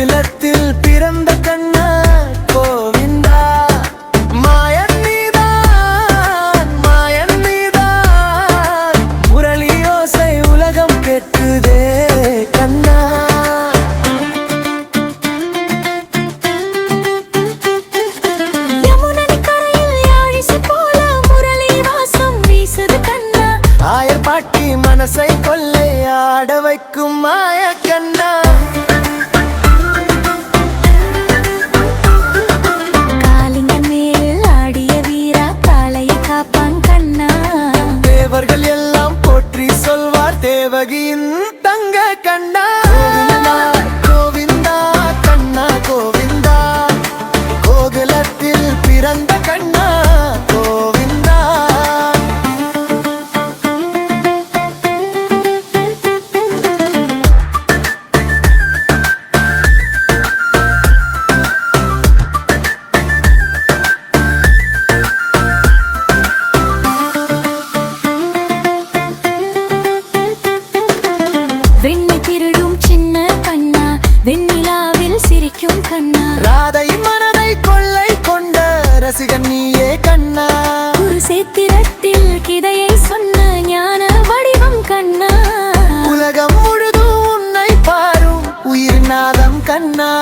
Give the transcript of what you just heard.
கோகுலத்தில் பிறந்த கண்ணா கோவிந்தா. மாயன் நீதான், மாயன் நீதான், முரளி ஓசை உலகம் கேட்குதே கண்ணா. ஆயர் பாட்டி மனசை கொள்ளையாட வைக்கும் மாய கண்ணா. காலிங்க மேல் ஆடிய வீரா காளையை காப்பான் கண்ணா. தேவர்கள் எல்லாம் போற்றி சொல்வார் தேவகியின் தங்க கண்ணா. கோவிந்தா கண்ணா கோவிந்தா, கோகுலத்தில் பிறந்த கண்ணா கோவிந்தா. வெண்ணி திருடும் சின்ன கண்ணா, வெண்ணிலாவில் சிரிக்கும் கண்ணா. ராதை மனதை கொள்ளை கொண்ட ரசிகன் நீயே கண்ணா. ஒரு சேத்திரத்தில் கிதையை சொன்ன ஞான வடிவம் கண்ணா. உலகம் முழுதும் உன்னை பாரும் உயிர் நாதம் கண்ணா.